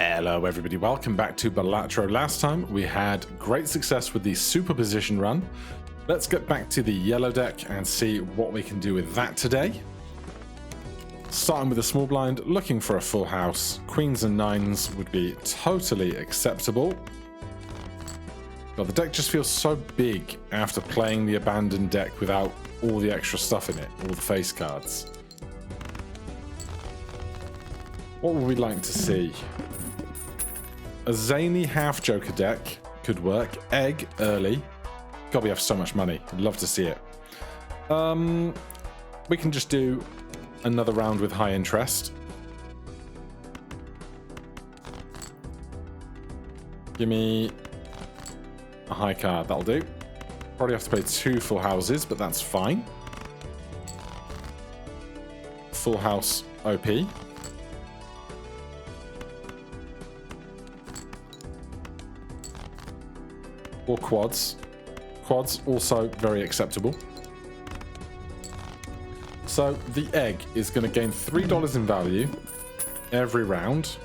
Hello everybody, welcome back to Balatro. Last time we had great success with the superposition run. Let's get back to the yellow deck and see what we can do with that today. Starting with a small blind, looking for a full house. Queens and nines would be totally acceptable. But the deck just feels so big after playing the abandoned deck without all the extra stuff in it, all the face cards. What would we like to see? A zany half Joker deck could work. Egg early. God, we have so much money. I'd love to see it. We can just do another round with high interest. Give me a high card. That'll do. Probably have to play 2 full houses, but that's fine. Full house OP. Or quads. Quads also very acceptable. So the egg is going to gain $3 in value every round.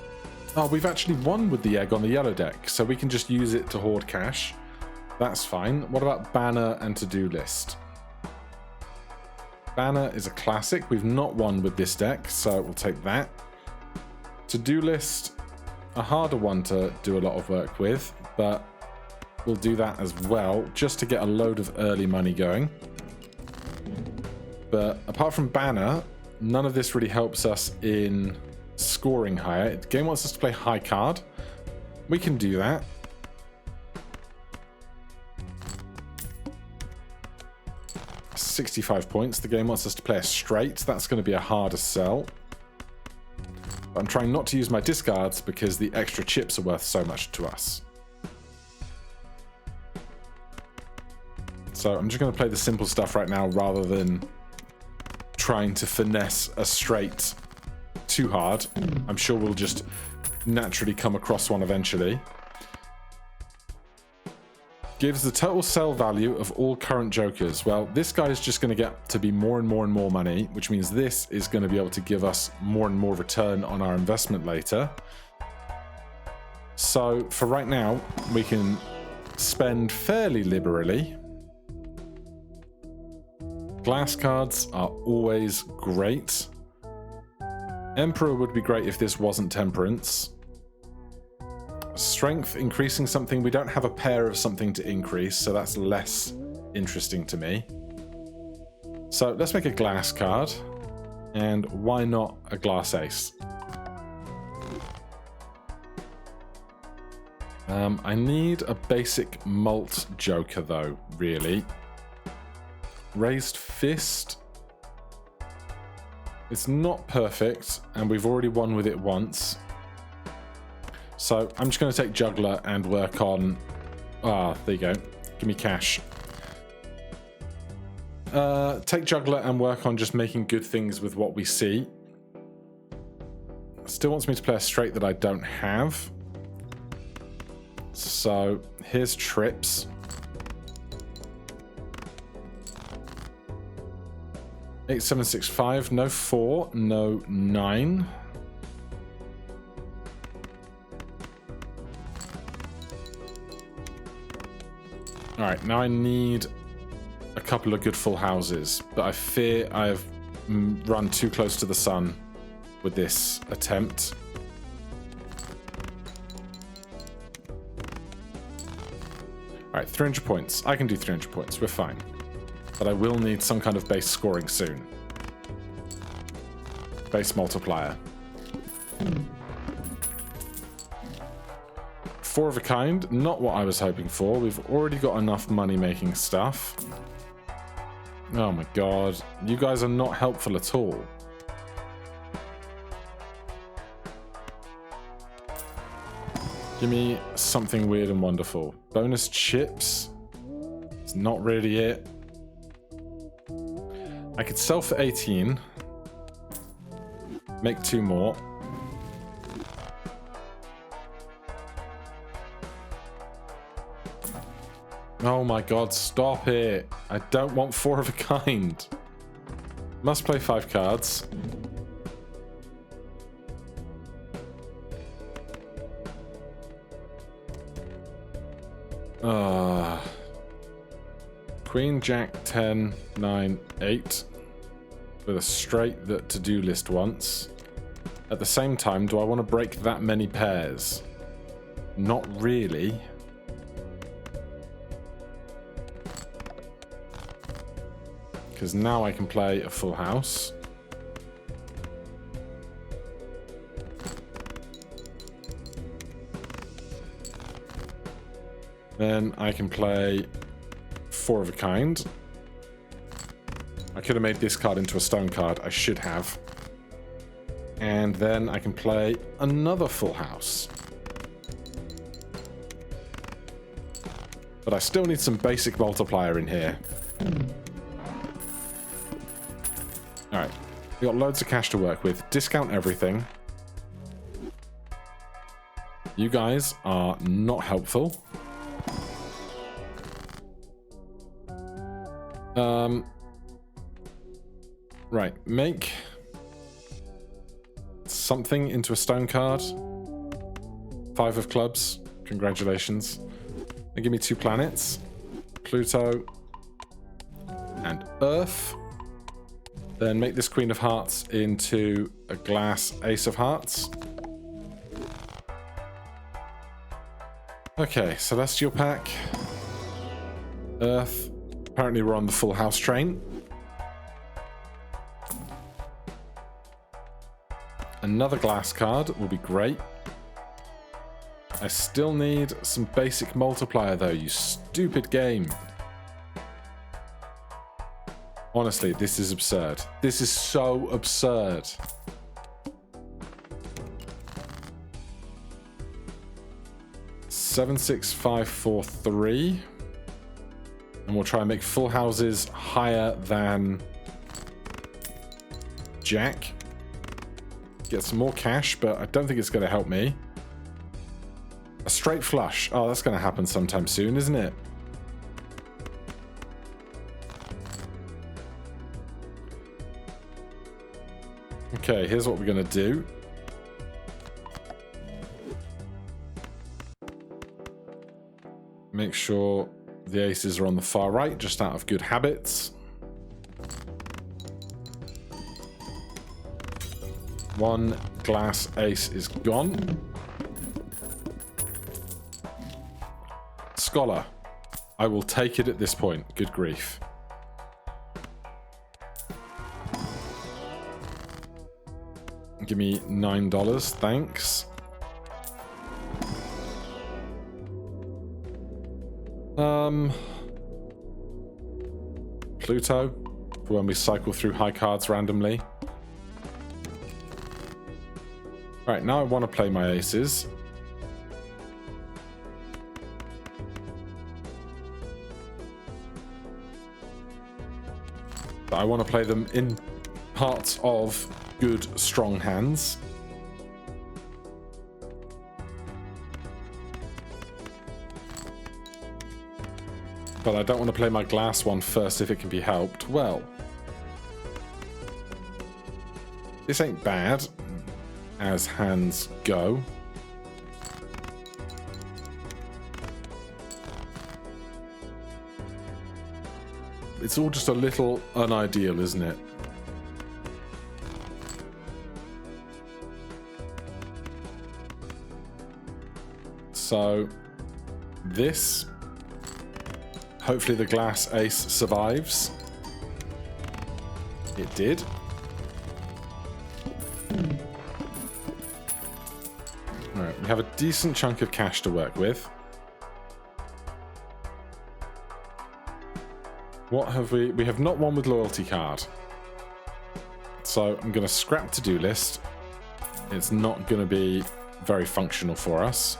Oh, we've actually won with the egg on the yellow deck, so we can just use it to hoard cash. That's fine. What about banner and to-do list? Banner is a classic. We've not won with this deck, so we'll take that. To-do list, a harder one to do a lot of work with, but we'll do that as well, just to get a load of early money going. But apart from banner, none of this really helps us in scoring higher. The game wants us to play high card. We can do that. $65 points. The game wants us to play a straight. That's going to be a harder sell. But I'm trying not to use my discards because the extra chips are worth so much to us. So I'm just going to play the simple stuff right now rather than trying to finesse a straight too hard. I'm sure we'll just naturally come across one eventually. Gives the total sell value of all current jokers. Well, this guy is just going to get to be more and more and more money, which means this is going to be able to give us more and more return on our investment later. So for right now, we can spend fairly liberally. Glass cards are always great. Emperor would be great if this wasn't temperance. Strength, increasing something. We don't have a pair of something to increase, so that's less interesting to me. So let's make a glass card. And why not a glass ace? I need a basic malt joker though, really. Raised fist. It's not perfect, and we've already won with it once. So I'm just going to take juggler and work on... there you go. Give me cash. Take juggler and work on just making good things with what we see. Still wants me to play a straight that I don't have. So here's trips. 8, 7, 6, 5. No 4. No 9. Alright, now I need a couple of good full houses, but I fear I've run too close to the sun with this attempt. Alright, 300 points. I can do 300 points. We're fine. But I will need some kind of base scoring soon. Base multiplier. 4 of a kind, not what I was hoping for. We've already got enough money making stuff. Oh my god, you guys are not helpful at all. Give me something weird and wonderful. Bonus chips. It's not really it. I could sell for 18. Make 2 more. Oh my god, stop it. I don't want 4 of a kind. Must play 5 cards. Queen, Jack, 10, 9, 8. With a straight that to-do list wants. At the same time, do I want to break that many pairs? Not really. Because now I can play a full house. Then I can play 4 of a kind. I could have made this card into a stone card. I should have. And then I can play another full house. But I still need some basic multiplier in here. Alright. We got loads of cash to work with. Discount everything. You guys are not helpful. Right, make something into a stone card. 5 of clubs. Congratulations. And give me 2 planets. Pluto and Earth. Then make this Queen of Hearts into a glass Ace of Hearts. Okay, Celestial Pack. Earth. Apparently we're on the full house train. Another glass card will be great. I still need some basic multiplier though, you stupid game. Honestly, this is absurd. This is so absurd. Seven, 6, 5, 4, 3. And we'll try and make full houses higher than Jack. Get some more cash, but I don't think it's going to help me. A straight flush. Oh, that's going to happen sometime soon, isn't it? Okay, here's what we're going to do. Make sure the aces are on the far right, just out of good habits. One glass ace is gone. Scholar. I will take it at this point. Good grief. Give me $9, thanks. Pluto, for when we cycle through high cards randomly. Right, now I want to play my aces. But I want to play them in parts of good, strong hands. But I don't want to play my glass one first if it can be helped. Well, this ain't bad as hands go. It's all just a little unideal, isn't it? So, this... Hopefully the glass ace survives. It did. Alright, we have a decent chunk of cash to work with. What have we... We have not won with loyalty card. So I'm going to scrap to-do list. It's not going to be very functional for us.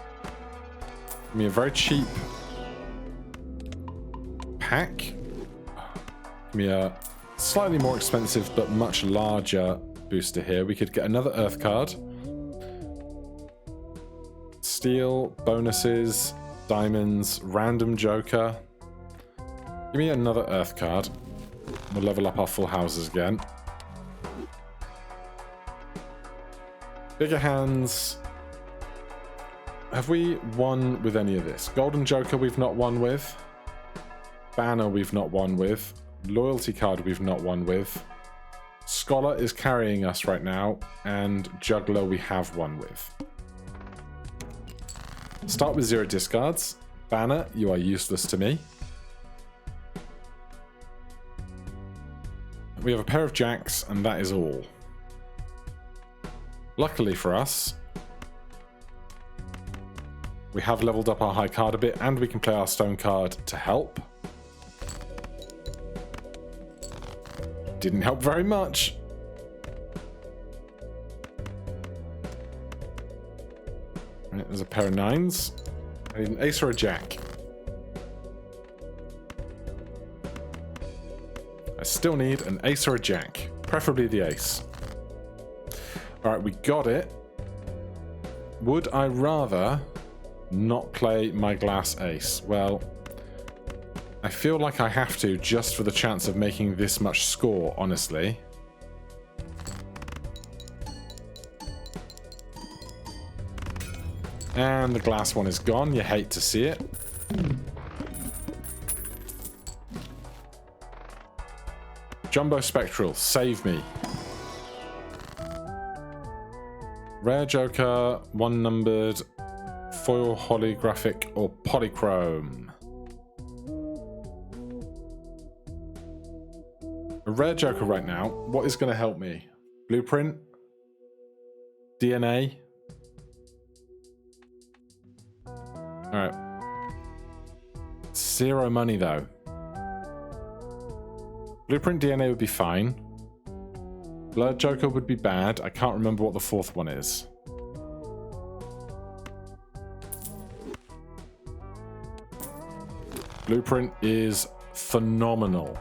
Give me a very cheap pack. Give me a slightly more expensive but much larger booster here. We could get another Earth card. Steel, bonuses, diamonds, random joker. Give me another Earth card. We'll level up our full houses again. Bigger hands. have we won with any of this? Golden Joker we've not won with. Banner we've not won with. Loyalty card we've not won with. Scholar is carrying us right now, and Juggler we have won with. Start with 0 discards. Banner, you are useless to me. We have a pair of jacks, and that is all. Luckily for us, we have leveled up our high card a bit, and we can play our stone card to help. Didn't help very much. Right, there's a pair of 9s. I need an ace or a jack. I still need an ace or a jack, preferably the ace. Alright, we got it. Would I rather not play my glass ace? Well, I feel like I have to just for the chance of making this much score, honestly. And the glass one is gone. You hate to see it. Jumbo Spectral, save me. Rare Joker, 1-numbered, foil holographic or polychrome. A rare Joker right now. What is going to help me? Blueprint? DNA? Alright. 0 money though. Blueprint DNA would be fine. Blurred Joker would be bad. I can't remember what the 4th one is. Blueprint is phenomenal.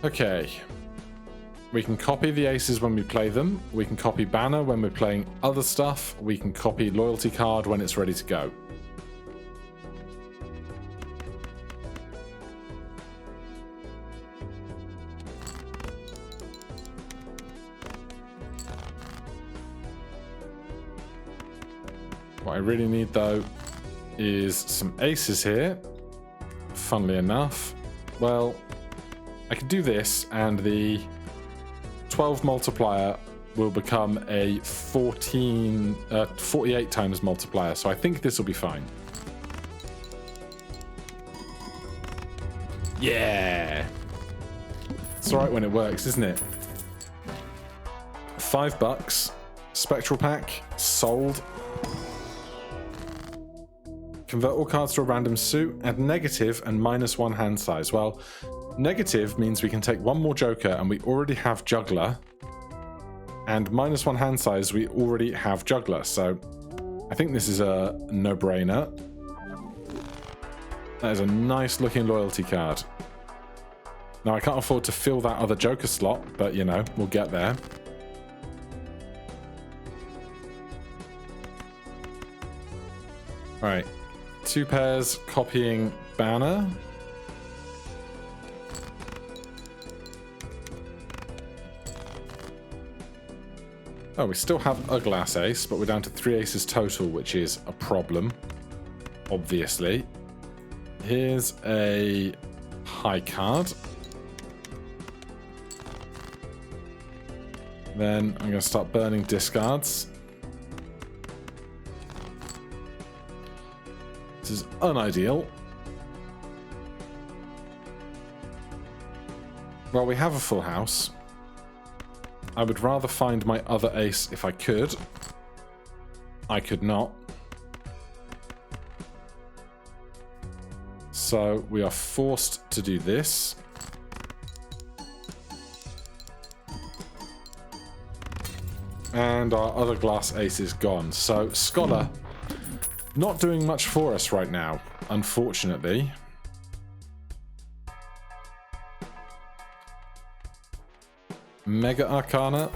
Okay. We can copy the aces when we play them. We can copy Banner when we're playing other stuff. We can copy Loyalty card when it's ready to go. What I really need though is some aces here. Funnily enough. Well, I could do this and the 12 multiplier will become a 48 times multiplier. So I think this will be fine. Yeah. It's alright when it works, isn't it? $5. Spectral pack. Sold. Convert all cards to a random suit. Add negative and -1 hand size. Well, negative means we can take one more Joker and we already have Juggler. And -1 hand size, we already have Juggler. So I think this is a no-brainer. That is a nice looking loyalty card. Now I can't afford to fill that other Joker slot, but you know, we'll get there. Alright. 2 pairs copying Banner. Oh, we still have a glass ace, but we're down to 3 aces total, which is a problem, obviously. Here's a high card. Then I'm going to start burning discards. This is unideal. Well, we have a full house. I would rather find my other ace if I could. I could not. So we are forced to do this. And our other glass ace is gone. So Scholar, not doing much for us right now, unfortunately. Mega Arcana.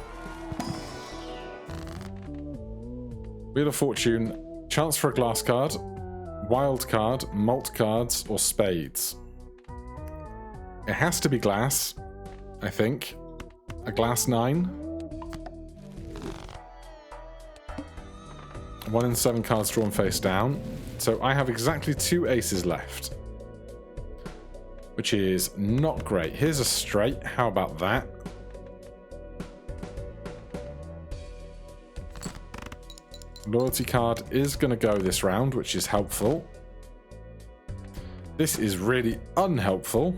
Wheel of Fortune. Chance for a glass card. Wild card. Malt cards. Or spades. It has to be glass, I think. A glass 9. 1 in 7 cards drawn face down. So I have exactly 2 aces left, which is not great. Here's a straight. How about that? Loyalty card is going to go this round, which is helpful. This is really unhelpful.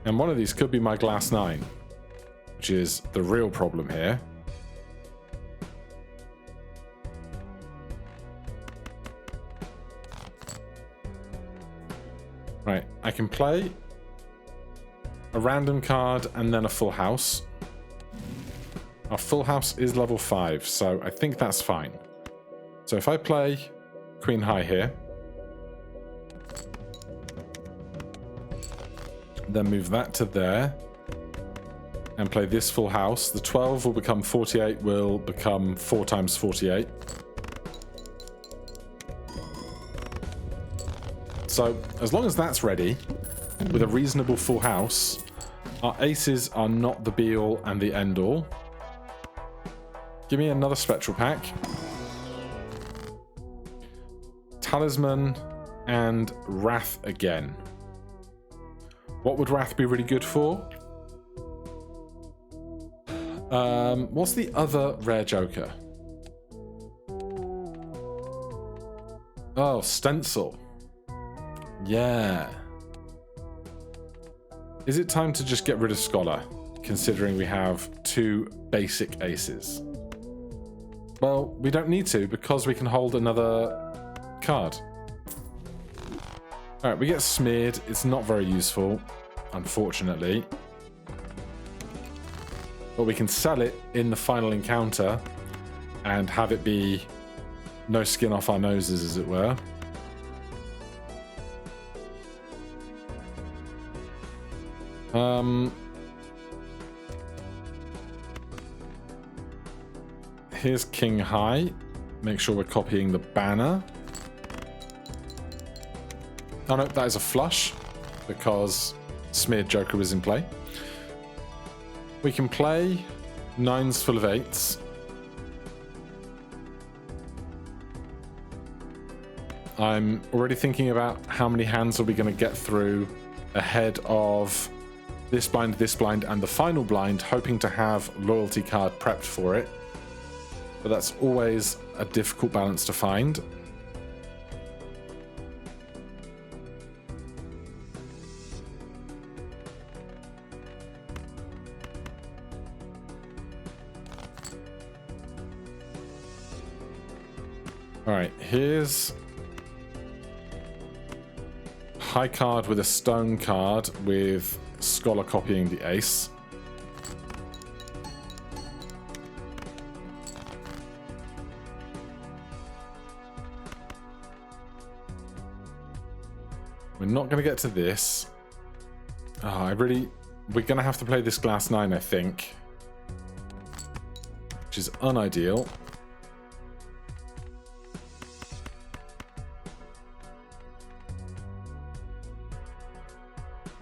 And one of these could be my glass 9, which is the real problem here. Right, I can play a random card and then a full house. Our full house is level 5, so I think that's fine. So if I play Queen High here, then move that to there, and play this full house, the 12 will become 48, will become 4 times 48. So as long as that's ready, with a reasonable full house, our aces are not the be-all and the end-all. Give me another spectral pack. Talisman and Wrath again. What would Wrath be really good for? What's the other rare joker? Oh, Stencil. Yeah. Is it time to just get rid of Scholar, considering we have 2 basic aces? Well, we don't need to, because we can hold another card. Alright, we get Smeared. It's not very useful, unfortunately. But we can sell it in the final encounter and have it be no skin off our noses, as it were. Here's King High. Make sure we're copying the banner. Oh no, that is a flush, because Smeared Joker was in play. We can play 9s full of 8s. I'm already thinking about how many hands are we going to get through ahead of this blind, and the final blind, hoping to have loyalty card prepped for it. But that's always a difficult balance to find. Alright, here's high card with a stone card with Scholar copying the ace. We're not going to get to this. Oh, we're going to have to play this glass 9, I think. Which is unideal.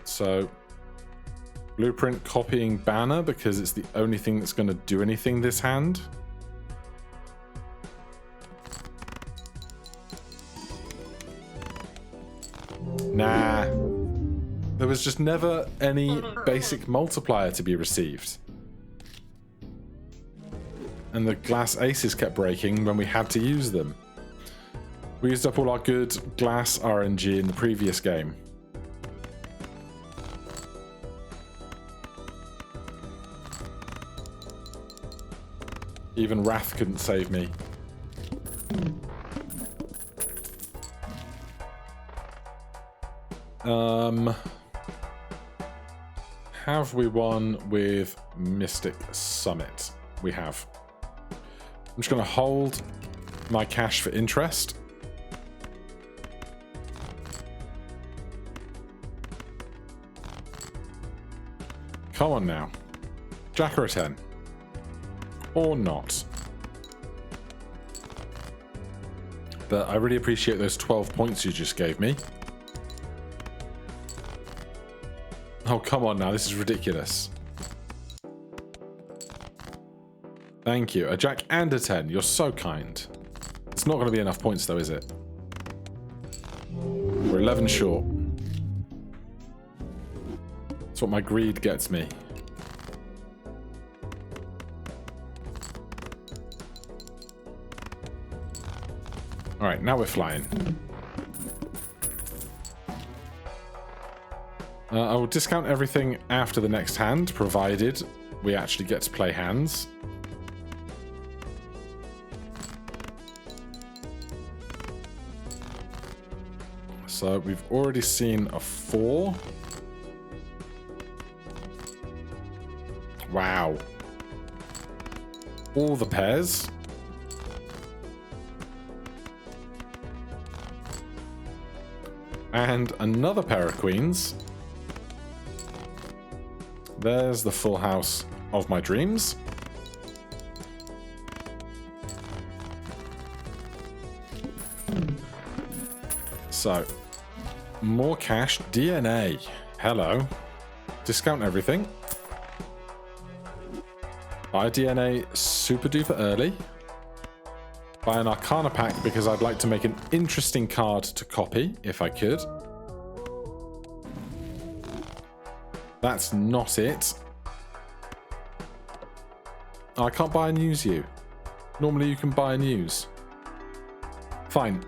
So, Blueprint copying banner, because it's the only thing that's going to do anything this hand. Nah. There was just never any basic multiplier to be received. And the glass aces kept breaking when we had to use them. We used up all our good glass RNG in the previous game. Even Wrath couldn't save me. Have we won with Mystic Summit? We have. I'm just going to hold my cash for interest. Come on now. Jack or a 10? Or not. But I really appreciate those 12 points you just gave me. Oh, come on now. This is ridiculous. Thank you. A jack and a 10. You're so kind. It's not going to be enough points, though, is it? We're 11 short. That's what my greed gets me. Alright, now we're flying. I will discount everything after the next hand, provided we actually get to play hands. So we've already seen a 4. Wow. All the pairs. And another pair of queens. There's the full house of my dreams. So, more cash. DNA. Hello. Discount everything. Buy DNA super duper early. Buy an Arcana pack because I'd like to make an interesting card to copy, if I could. That's not it. Oh, I can't buy and use you. Normally you can buy and use. Fine.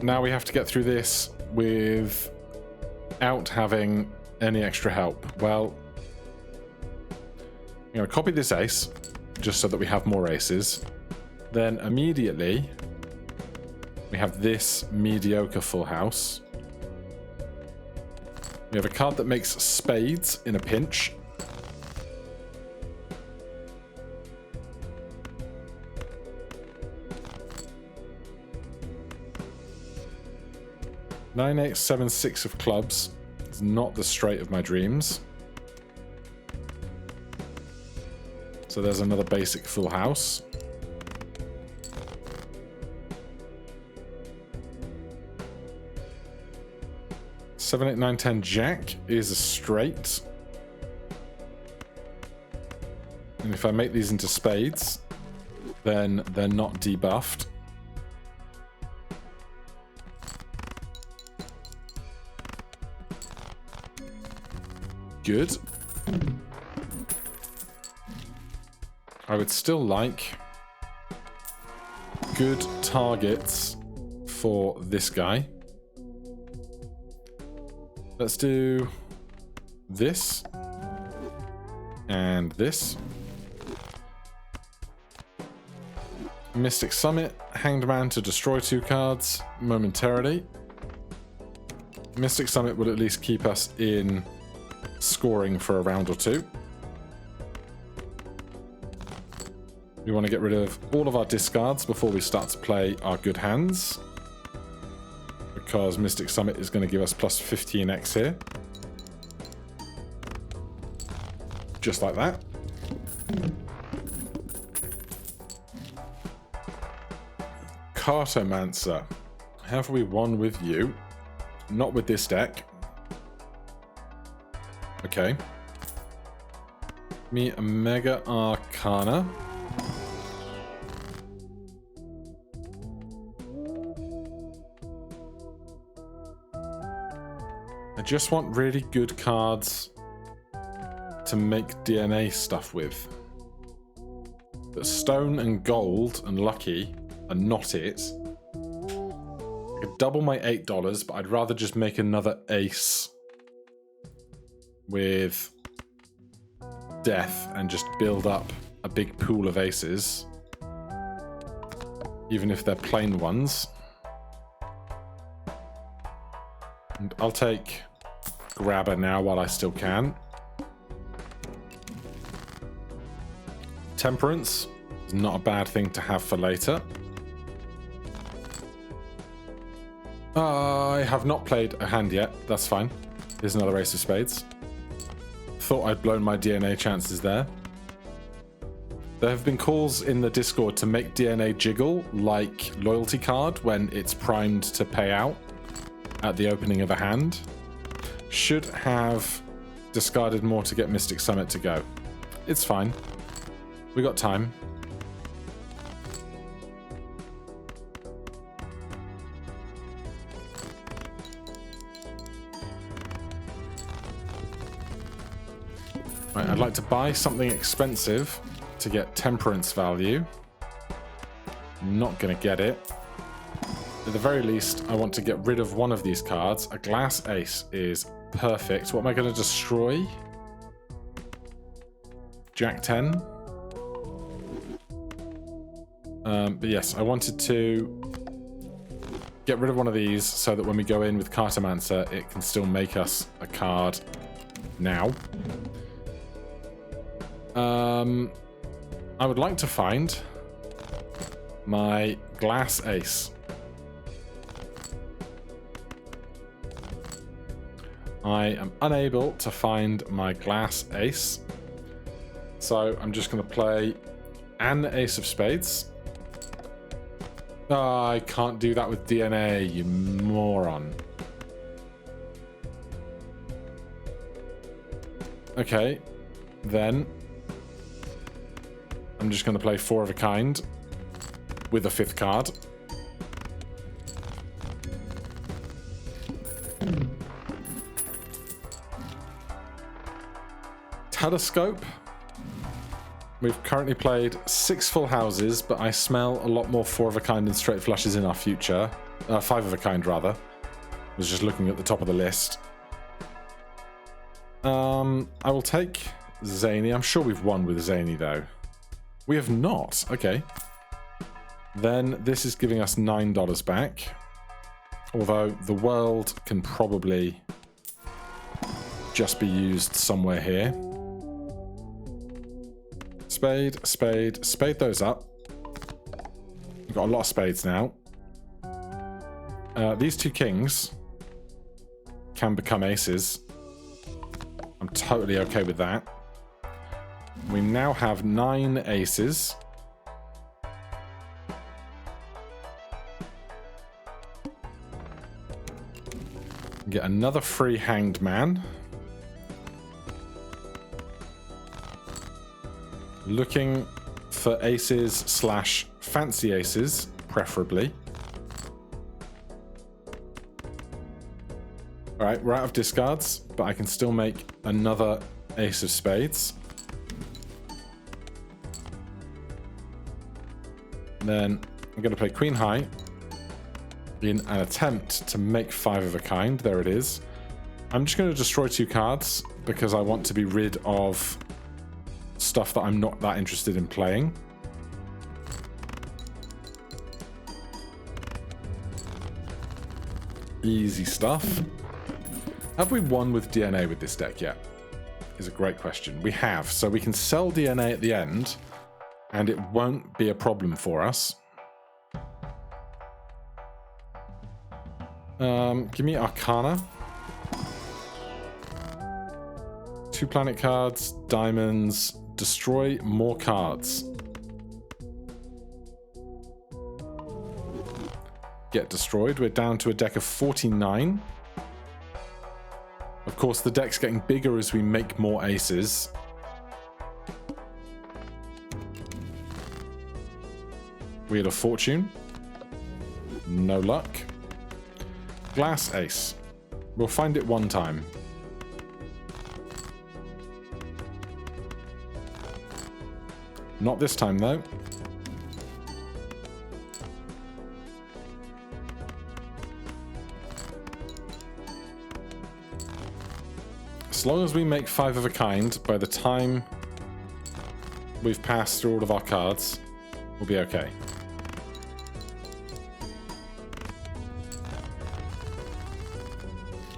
Now we have to get through this without having any extra help. Well, I'm going to copy this ace, just so that we have more aces. Then immediately, we have this mediocre full house. We have a card that makes spades in a pinch. Nine, 8, 7, 6 of clubs. It's not the straight of my dreams. So there's another basic full house. Seven, 8, 9, 10 jack is a straight. And if I make these into spades, then they're not debuffed. Good. I would still like good targets for this guy. Let's do this and this. Mystic Summit, Hanged Man to destroy 2 cards momentarily. Mystic Summit will at least keep us in scoring for a round or 2. We want to get rid of all of our discards before we start to play our good hands, because Mystic Summit is going to give us plus 15x here. Just like that. Cartomancer. Have we won with you? Not with this deck. Okay. Me a Mega Arcana. I just want really good cards to make DNA stuff with. But stone and gold and lucky are not it. I could double my $8, but I'd rather just make another ace with death and just build up a big pool of aces, even if they're plain ones. And I'll take Grabber now while I still can. Temperance is not a bad thing to have for later. I have not played a hand yet. That's fine. Here's another ace of spades. Thought I'd blown my DNA chances there. There have been calls in the Discord to make DNA jiggle like loyalty card when it's primed to pay out at the opening of a hand. Should have discarded more to get Mystic Summit to go. It's fine. We got time. Right, I'd like to buy something expensive to get temperance value. Not gonna get it. At the very least, I want to get rid of one of these cards. A glass ace is perfect. What am I going to destroy? Jack 10. But yes, I wanted to get rid of one of these so that when we go in with Cartomancer, it can still make us a card now. I would like to find my glass ace. I am unable to find my glass ace, so I'm just going to play an ace of spades. Oh, I can't do that with DNA, you moron. Okay, then I'm just going to play 4 of a kind with a 5th card. Telescope. We've currently played 6 full houses, but I smell a lot more 4 of a kind and straight flushes in our future. 5 of a kind, rather. I was just looking at the top of the list. I will take Zany. I'm sure we've won with Zany, though. We have not. Okay. Then this is giving us $9 back. Although the world can probably just be used somewhere here. Spade, spade, spade those up. We've got a lot of spades now. These 2 kings can become aces. I'm totally okay with that. We now have 9 aces. Get another free hanged man. Looking for aces slash fancy aces, preferably. Alright, we're out of discards, but I can still make another ace of spades. Then I'm going to play Queen High in an attempt to make 5 of a kind. There it is. I'm just going to destroy 2 cards because I want to be rid of stuff that I'm not that interested in playing. Easy stuff. Have we won with DNA with this deck yet? Is a great question. We have, so we can sell DNA at the end and it won't be a problem for us. Give me Arcana. 2 planet cards, diamonds, destroy more cards. Get destroyed. We're down to a deck of 49. Of course, the deck's getting bigger as we make more aces. Wheel of Fortune. No luck. Glass ace. We'll find it one time. Not this time, though. As long as we make 5 of a kind, by the time we've passed through all of our cards, we'll be okay.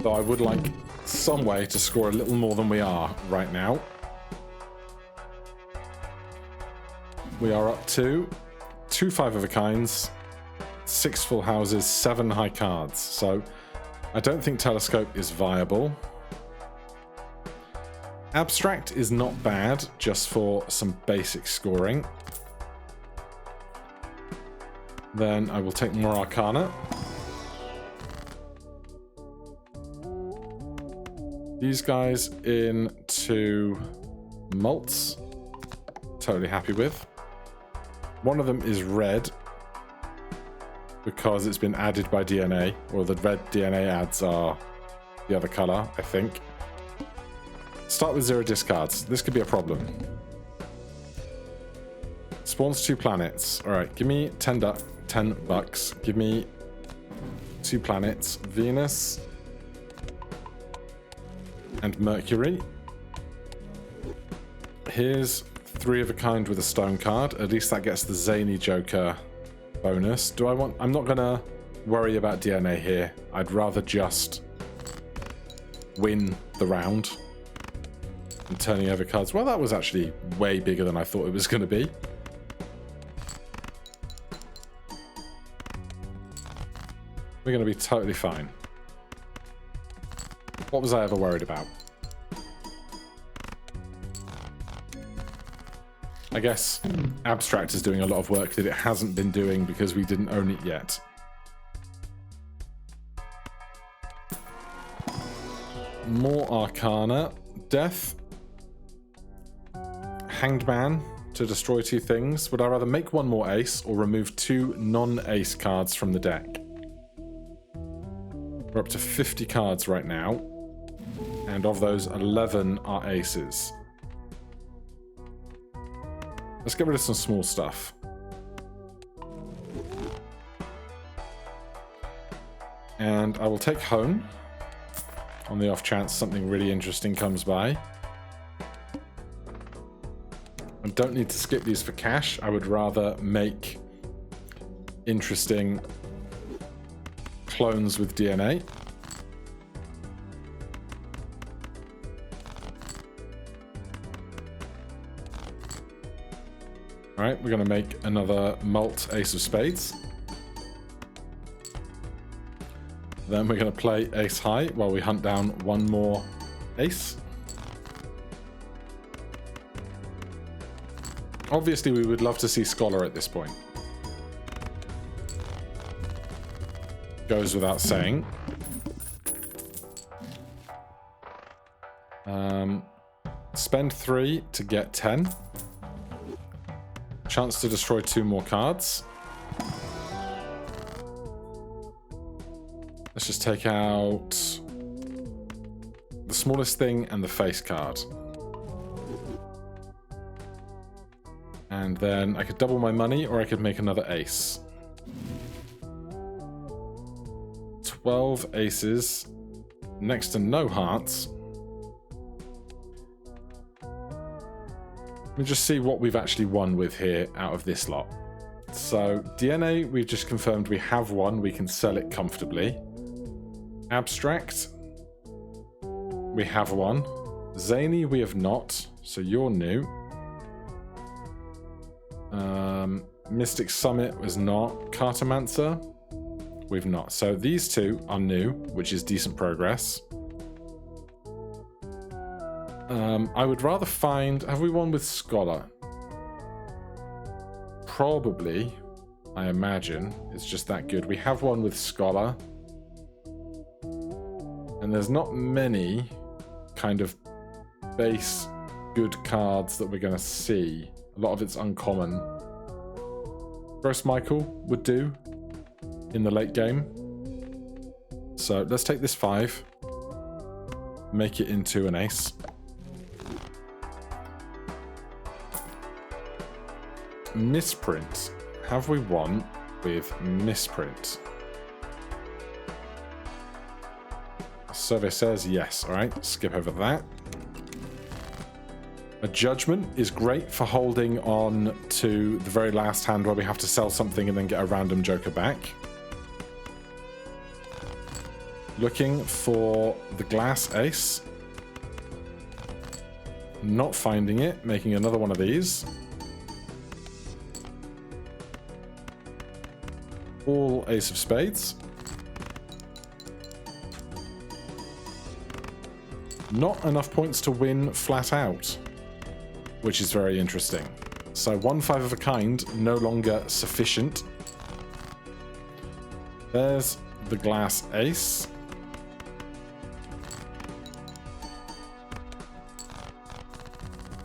Though I would like some way to score a little more than we are right now. We are up to 2 5 of a kinds, 6 full houses, 7 high cards. So I don't think Telescope is viable. Abstract is not bad, just for some basic scoring. Then I will take more Arcana. These guys into Malts. Totally happy with. One of them is red because it's been added by DNA, or the red DNA ads are the other color, I think. Start with 0 discards. This could be a problem. Spawns 2 planets. All right, give me 10 bucks. Give me 2 planets, Venus and Mercury. Here's 3 of a kind with a stone card. At least that gets the zany Joker bonus. I'm not gonna worry about DNA here. I'd rather just win the round and turning over cards. Well, that was actually way bigger than I thought it was gonna be. We're gonna be totally fine. What was I ever worried about? I guess Abstract is doing a lot of work that it hasn't been doing because we didn't own it yet. More Arcana. Death. Hanged Man to destroy 2 things. Would I rather make 1 more ace or remove 2 non-ace cards from the deck? We're up to 50 cards right now. And of those, 11 are aces. Let's get rid of some small stuff. And I will take home on the off chance something really interesting comes by. I don't need to skip these for cash. I would rather make interesting clones with DNA. Alright, we're going to make another Mult Ace of Spades. Then we're going to play Ace High while we hunt down 1 more Ace. Obviously, we would love to see Scholar at this point. Goes without saying. Spend 3 to get 10. Chance to destroy 2 more cards. Let's just take out the smallest thing and the face card. And then I could double my money or I could make another ace. 12 aces, next to no hearts. Let me just see what we've actually won with here out of this lot. So DNA, we've just confirmed we have 1. We can sell it comfortably. Abstract, we have 1. Zany, we have not. So you're new. Mystic Summit was not. Cartomancer, we've not. So these 2 are new, which is decent progress. I would rather find... Have we won with Scholar? Probably, I imagine. It's just that good. We have one with Scholar. And there's not many kind of base good cards that we're going to see. A lot of it's uncommon. Gross Michael would do in the late game. So let's take this 5. Make it into an ace. Misprint. Have we won with Misprint? Survey says yes. All right, skip over that. A Judgment is great for holding on to the very last hand where we have to sell something and then get a random Joker back. Looking for the Glass Ace. Not finding it, making another one of these. All Ace of Spades. Not enough points to win flat out, which is very interesting. So 1 5 of a kind, no longer sufficient. There's the Glass Ace.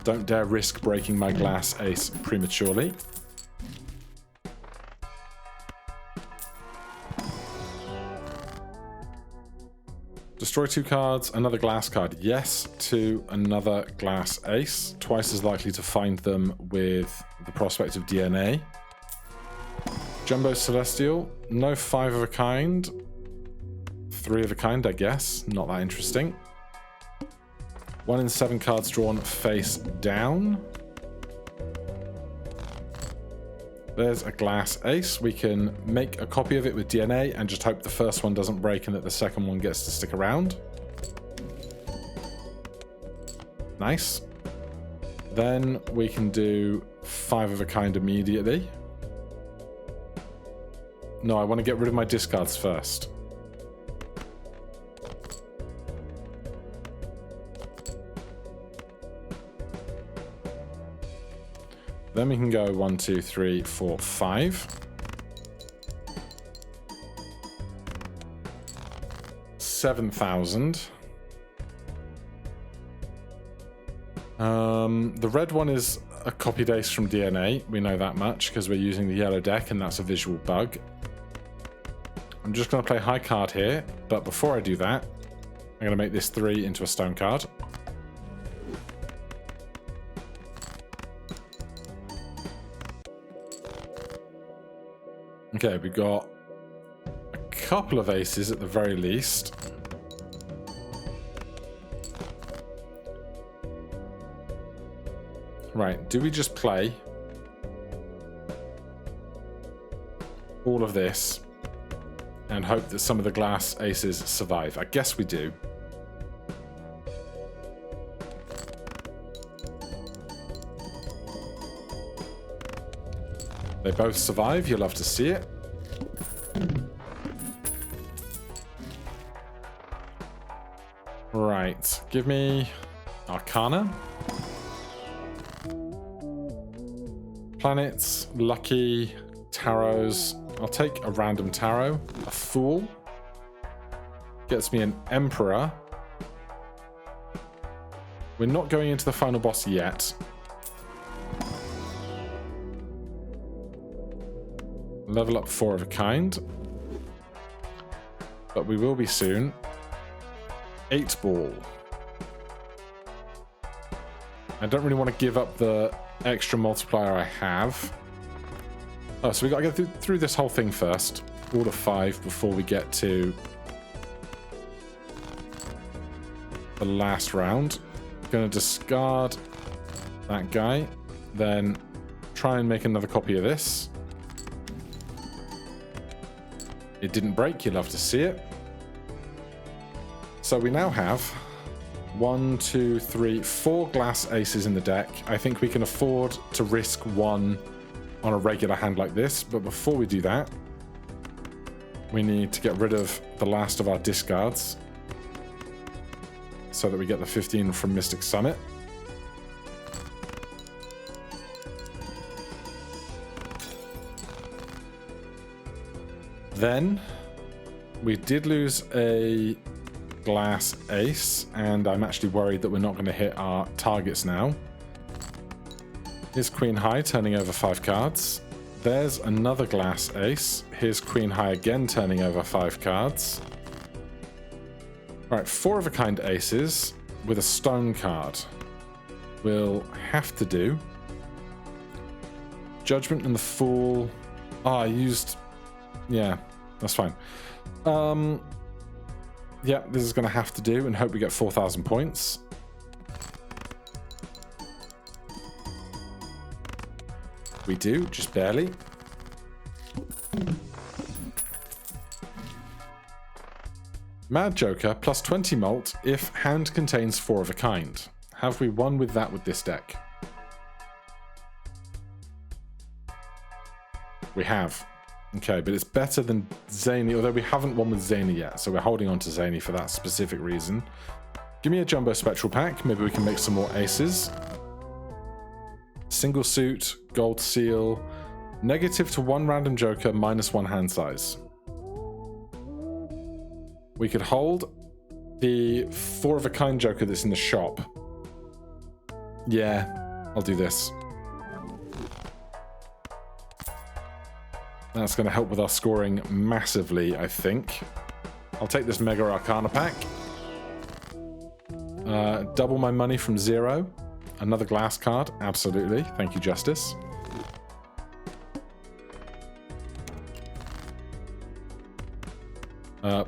Don't dare risk breaking my glass ace prematurely. Destroy 2 cards, another glass card. Yes to another glass ace. Twice as likely to find them with the prospect of DNA. Jumbo Celestial. No 5 of a kind. 3 of a kind, I guess. Not that interesting. 1 in 7 cards drawn face down. There's a glass ace. We can make a copy of it with DNA and just hope the first one doesn't break and that the second one gets to stick around. Nice. Then we can do 5 of a kind immediately. No, I want to get rid of my discards first. Then we can go 1, 2, 3, 4, 5. 7,000. The red one is a copied ace from DNA. We know that much because we're using the yellow deck and that's a visual bug. I'm just going to play high card here, but before I do that, I'm going to make this 3 into a stone card. Okay, we got a couple of aces at the very least. Right, do we just play all of this and hope that some of the glass aces survive? I guess we do. They both survive. You'll love to see it. Right. Give me Arcana. Planets, Lucky, Tarots. I'll take a random Tarot. A Fool. Gets me an Emperor. We're not going into the final boss yet. Level up 4 of a kind. But we will be soon. 8 Ball. I don't really want to give up the extra multiplier I have. Oh, so we got to get through this whole thing first. All of 5 before we get to the last round. Going to discard that guy. Then try and make another copy of this. It didn't break, you'll love to see it. So we now have 1, 2, 3, 4 glass aces in the deck. I think we can afford to risk 1 on a regular hand like this, but before we do that, we need to get rid of the last of our discards so that we get the 15 from Mystic Summit. Then we did lose a glass ace, and I'm actually worried that we're not going to hit our targets now. Here's Queen High turning over 5 cards. There's another glass ace. Here's Queen High again turning over 5 cards. Alright, 4 of a kind aces with a stone card. We'll have to do. Judgment and the Fool. Oh, I used... Yeah, that's fine. Yeah, this is going to have to do and hope we get 4,000 points. We do, just barely. Mad Joker plus 20 mult if hand contains 4 of a kind. Have we won with that with this deck? We have. Okay, but it's better than Zany, although we haven't won with Zany yet, so we're holding on to Zany for that specific reason. Give me a Jumbo Spectral Pack, maybe we can make some more aces. Single Suit, Gold Seal, negative to 1 random Joker, -1 hand size. We could hold the 4 of a kind Joker that's in the shop. Yeah, I'll do this. That's going to help with our scoring massively, I think. I'll take this Mega Arcana pack. Double my money from 0. Another glass card, absolutely. Thank you, Justice.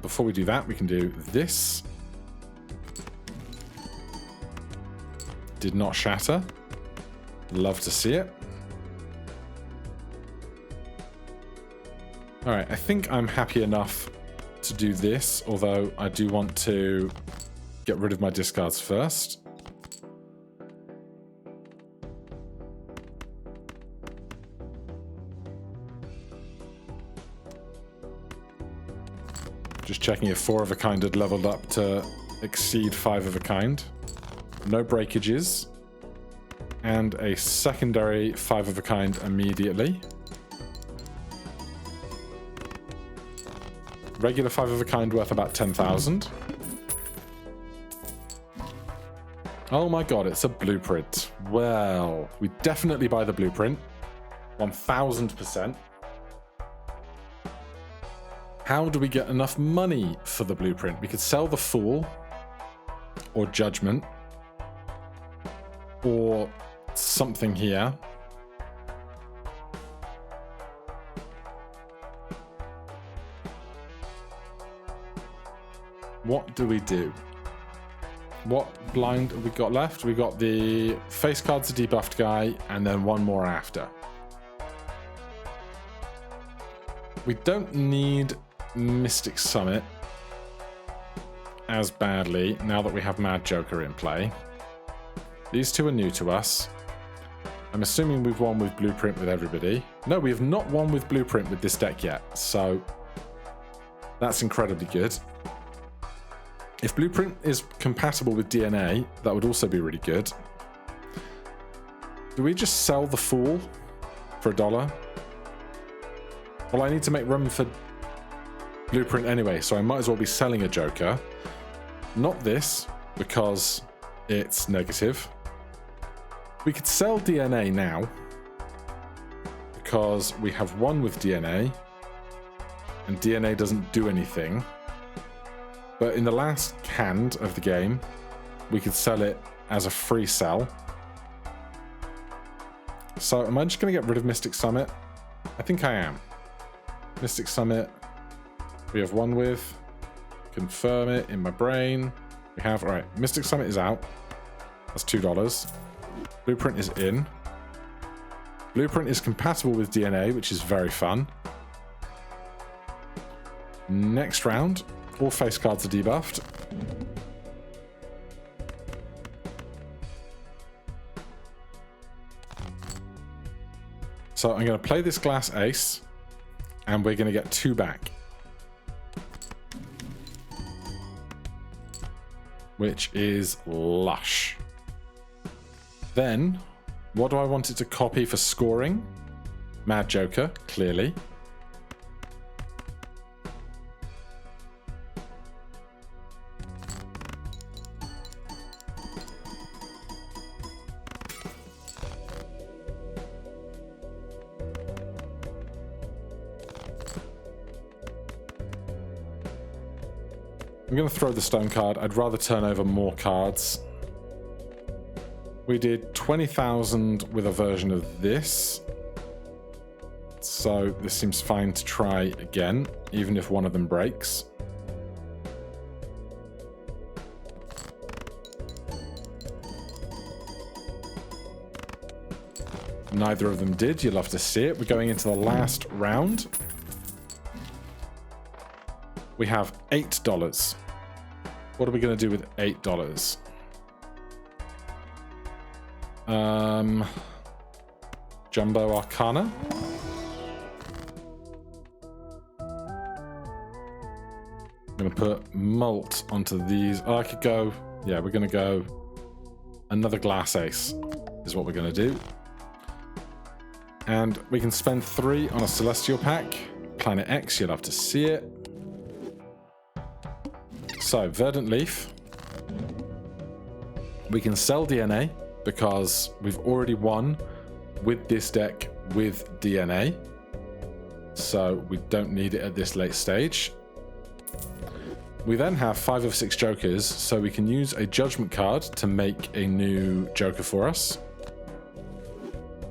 Before we do that, we can do this. Did not shatter. Love to see it. Alright, I think I'm happy enough to do this, although I do want to get rid of my discards first. Just checking if 4 of a kind had leveled up to exceed 5 of a kind. No breakages. And a secondary 5 of a kind immediately. Regular 5 of a kind worth about 10,000. Oh my god, it's a blueprint. Well, we definitely buy the blueprint. 1000%. How do we get enough money for the blueprint? We could sell the Fool, or Judgment, or something here. What do we do? What blind have we got left? We got the face cards, the debuffed guy, and then one more after. We don't need Mystic Summit as badly now that we have Mad Joker in play. These two are new to us. I'm assuming we've won with Blueprint with everybody. No, we have not won with Blueprint with this deck yet, so that's incredibly good. If Blueprint is compatible with DNA, that would also be really good. Do we just sell the Fool for $1? Well, I need to make room for Blueprint anyway, so I might as well be selling a Joker. Not this, because it's negative. We could sell DNA now, because we have one with DNA, and DNA doesn't do anything. But in the last hand of the game, we could sell it as a free sell. So am I just going to get rid of Mystic Summit? I think I am. Mystic Summit, we have one with. Confirm it in my brain. We have, all right, Mystic Summit is out. That's $2. Blueprint is in. Blueprint is compatible with DNA, which is very fun. Next round, all face cards are debuffed. So I'm going to play this glass ace, and we're going to get 2 back. Which is lush. Then, what do I want it to copy for scoring? Mad Joker, clearly. I'm going to throw the stone card. I'd rather turn over more cards. We did 20,000 with a version of this. So this seems fine to try again, even if one of them breaks. Neither of them did. You'll love to see it. We're going into the last round. We have $8. What are we going to do with $8? Jumbo Arcana. I'm going to put Malt onto these. Oh, I could go... Yeah, we're going to go... Another Glass Ace is what we're going to do. And we can spend 3 on a Celestial pack. Planet X, you'll have to see it. So, Verdant Leaf. We can sell DNA, because we've already won with this deck with DNA. So we don't need it at this late stage. We then have 5 of 6 jokers, so we can use a judgment card to make a new joker for us.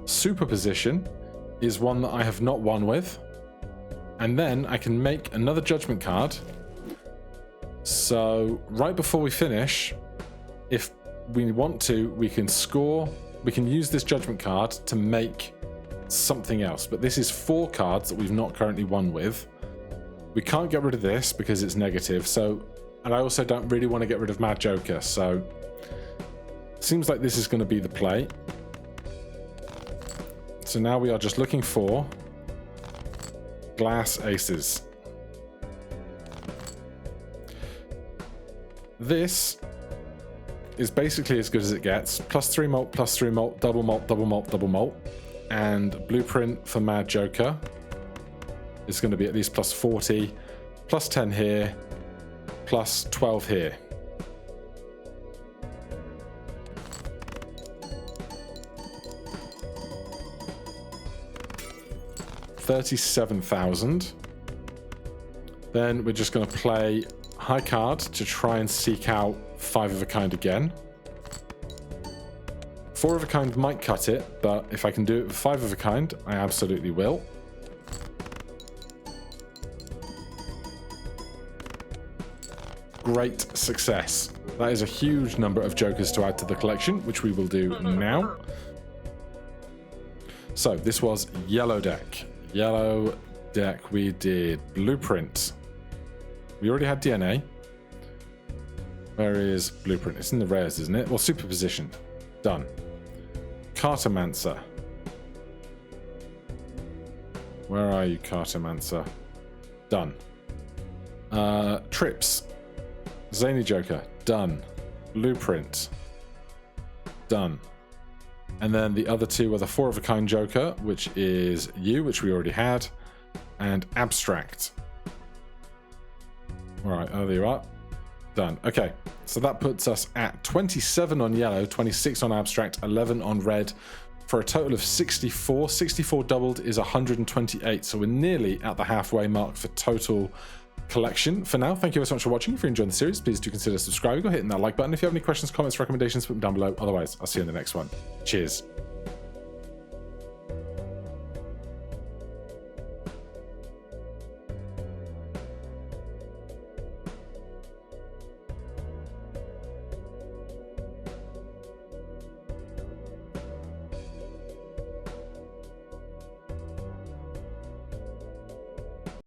Superposition is one that I have not won with. And then I can make another judgment card. So right before we finish, if we want to, we can use this judgment card to make something else. But this is 4 cards that we've not currently won with. We can't get rid of this because it's negative. And I also don't really want to get rid of Mad Joker. So seems like this is going to be the play. So now we are just looking for glass aces. This is basically as good as it gets. +3 mult, +3 mult, double mult, double mult, double mult. And blueprint for Mad Joker is going to be at least +40, +10 here, +12 here. $37,000. Then we're just going to play high card to try and seek out 5 of a kind again. 4 of a kind might cut it, but if I can do it with 5 of a kind, I absolutely will. Great success. That is a huge number of jokers to add to the collection, which we will do now. So this was yellow deck. Yellow deck, we did blueprint. We already had DNA. Where is blueprint? It's in the rares, isn't it? Well, superposition. Done. Cartomancer. Where are you, Cartomancer? Done. Trips. Zany Joker. Done. Blueprint. Done. And then the other 2 are the 4 of a kind Joker, which is you, which we already had, and Abstract. All right, there you are. Done. Okay, so that puts us at 27 on yellow, 26 on Abstract, 11 on red, for a total of 64. 64 doubled is 128, so we're nearly at the halfway mark for total collection. For now, thank you so much for watching. If you're enjoying the series, please do consider subscribing or hitting that like button. If you have any questions, comments, recommendations, put them down below. Otherwise, I'll see you in the next one. Cheers.